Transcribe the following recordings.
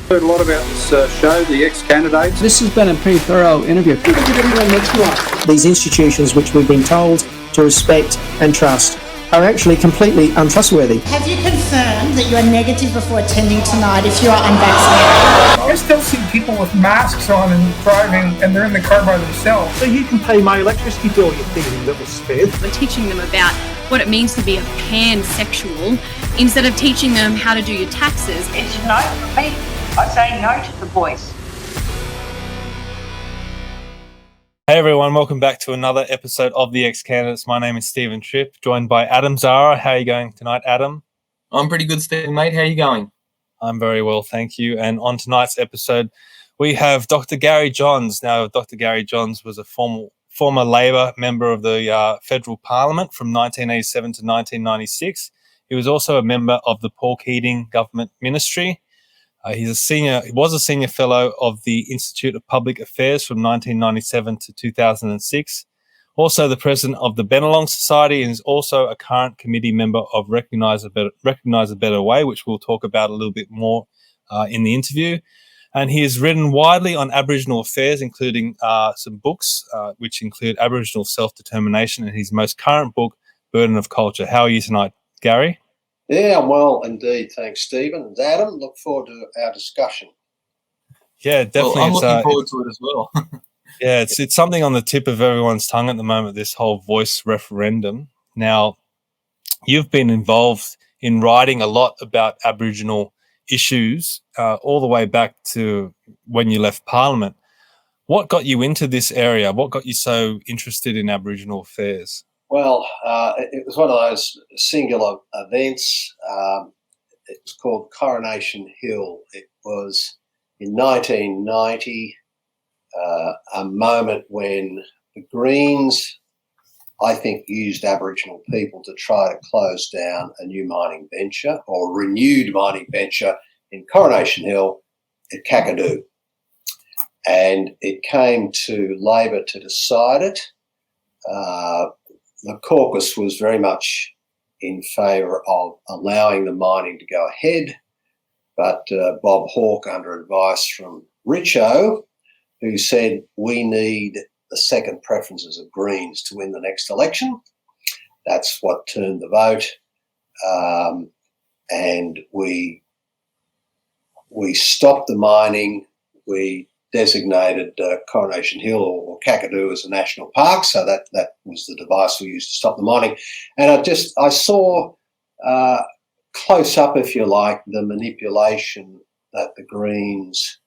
Heard a lot about this show, the ExCandidates. This has been a pretty thorough interview. These institutions which we've been told to respect and trust are actually completely untrustworthy. Have you confirmed that you are negative before attending tonight if you are unvaccinated? I still see people with masks on and driving, and they're in the car by themselves. So you can pay my electricity bill, you thieving little spiff. We're teaching them about what it means to be a pansexual instead of teaching them how to do your taxes. It's no for me. I say no to the voice. Hey everyone, welcome back to another episode of the ExCandidates. My name is Stephen Tripp, joined by Adam Zara. How are you going tonight, Adam? I'm pretty good, Stephen, mate. How are you going? I'm very well, thank you. And on tonight's episode, we have Dr. Gary Johns. Now, Dr. Gary Johns was a former Labor member of the Federal Parliament from 1987 to 1996. He was also a member of the Paul Keating Government Ministry. He was a senior fellow of the Institute of Public Affairs from 1997 to 2006. Also the president of the Bennelong Society, and is also a current committee member of Recognise a Better Way, which we'll talk about a little bit more in the interview. And he has written widely on Aboriginal affairs, including some books, which include Aboriginal Self-Determination and his most current book, Burden of Culture. How are you tonight, Gary? Yeah, I'm well indeed. Thanks, Stephen. And Adam, look forward to our discussion. Yeah, definitely. Well, I'm looking forward to it as well. Yeah, it's something on the tip of everyone's tongue at the moment, this whole voice referendum. Now, you've been involved in writing a lot about Aboriginal issues all the way back to when you left Parliament. What got you into this area? What got you so interested in Aboriginal affairs? Well, it was one of those singular events. It was called Coronation Hill. It was in 1990, a moment when the Greens, I think, used Aboriginal people to try to close down a new mining venture or renewed mining venture in Coronation Hill at Kakadu. And it came to Labor to decide it. The caucus was very much in favour of allowing the mining to go ahead, but Bob Hawke, under advice from Richo, who said we need the second preferences of Greens to win the next election. That's what turned the vote, and we stopped the mining. We designated Coronation Hill or Kakadu as a national park, so that was the device we used to stop the mining. And I saw close up, if you like, the manipulation that the Greens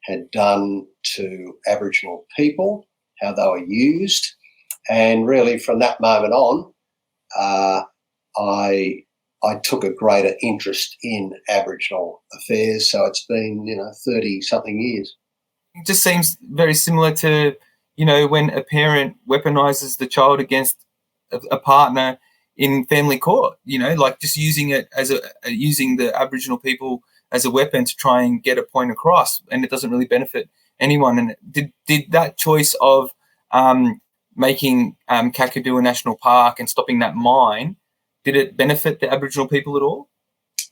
had done to Aboriginal people, how they were used, and really from that moment on, I took a greater interest in Aboriginal affairs. So it's been, 30-something years. It just seems very similar to, when a parent weaponizes the child against a partner in family court, like just using it as using the Aboriginal people as a weapon to try and get a point across, and it doesn't really benefit anyone. And did that choice of making Kakadu a national park and stopping that mine, did it benefit the Aboriginal people at all?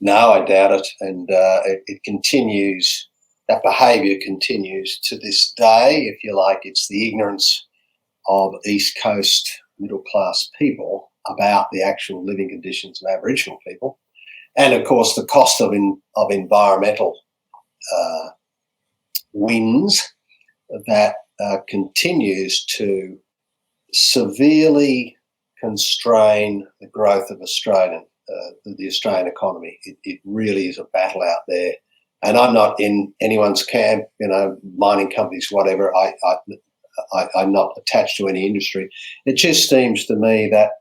No, I doubt it. And it continues, that behaviour continues to this day, if you like. It's the ignorance of East Coast middle-class people about the actual living conditions of Aboriginal people. And, of course, the cost of environmental wins that continues to severely constrain the growth of the Australian economy. It really is a battle out there. And I'm not in anyone's camp, mining companies, whatever. I'm not attached to any industry. It just seems to me that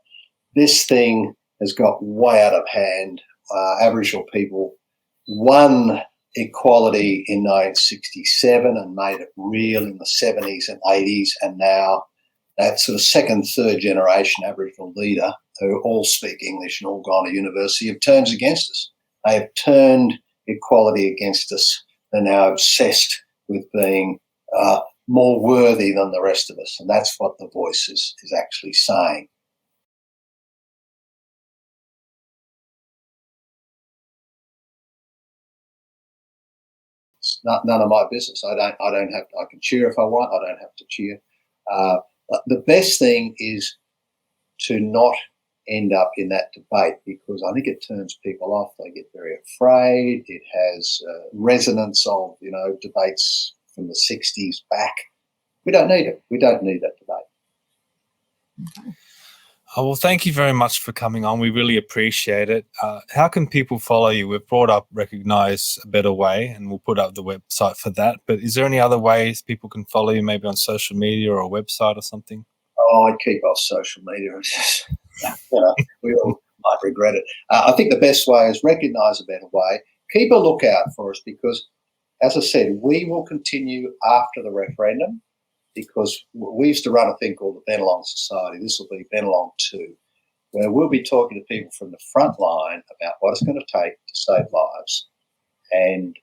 this thing has got way out of hand. Aboriginal people won equality in 1967 and made it real in the 70s and 80s, and now that sort of second, third generation Aboriginal leader who all speak English and all gone to university have turned against us. They have turned equality against us. They're now obsessed with being more worthy than the rest of us, and that's what the voice is actually saying. none of my business. I don't have. I can cheer if I want. I don't have to cheer. But the best thing is to not end up in that debate, because I think it turns people off. They get very afraid. It has resonance of debates from the 60s back. We don't need it. We don't need that debate. Oh, well, thank you very much for coming on. We really appreciate it. How can people follow you? We've brought up Recognise a Better Way, and we'll put up the website for that. But is there any other ways people can follow you, maybe on social media or a website or something? Oh, I keep off social media. We all might regret it. I think the best way is Recognise a Better Way. Keep a lookout for us, because, as I said, we will continue after the referendum, because we used to run a thing called the Bennelong Society. This will be Bennelong 2, where we'll be talking to people from the front line about what it's going to take to save lives. And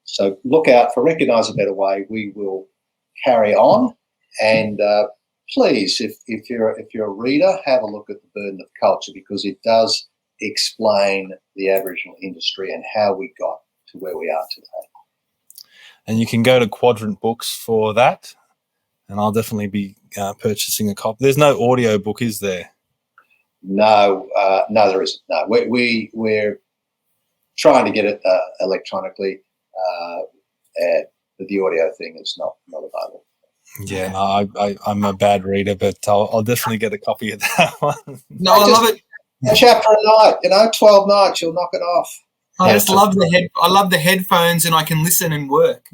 so look out for Recognise a Better Way. We will carry on. And please, if you're a reader, have a look at The Burden of Culture, because it does explain the Aboriginal industry and how we got to where we are today. And you can go to Quadrant Books for that. And I'll definitely be purchasing a copy. There's no audio book, is there? No, there isn't. No, we're trying to get it electronically, but the audio thing is not available. Yeah, no, I'm a bad reader, but I'll definitely get a copy of that one. No, I love it. A chapter a night, 12 nights, you'll knock it off. I just love I love the headphones, and I can listen and work.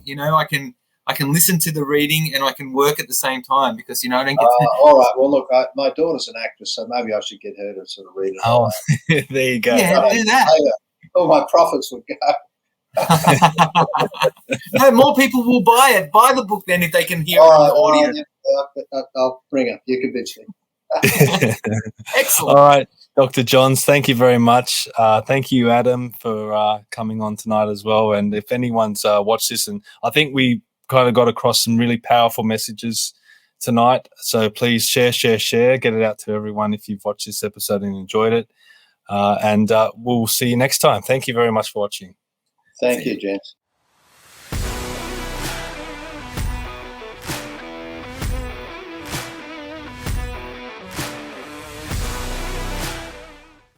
I can listen to the reading and I can work at the same time, because I don't get. All right. Well, look, my daughter's an actress, so maybe I should get her to sort of read it. Oh, there you go. Yeah, do that. All my profits would go. No, more people will buy it. Buy the book then if they can hear it on the audio. I'll bring it. You convince me. Excellent. All right, Dr. Johns, thank you very much. Thank you, Adam, for coming on tonight as well. And if anyone's watched this, and I think we kind of got across some really powerful messages tonight. So please share, get it out to everyone if you've watched this episode and enjoyed it. And we'll see you next time. Thank you very much for watching. Thank you, gents.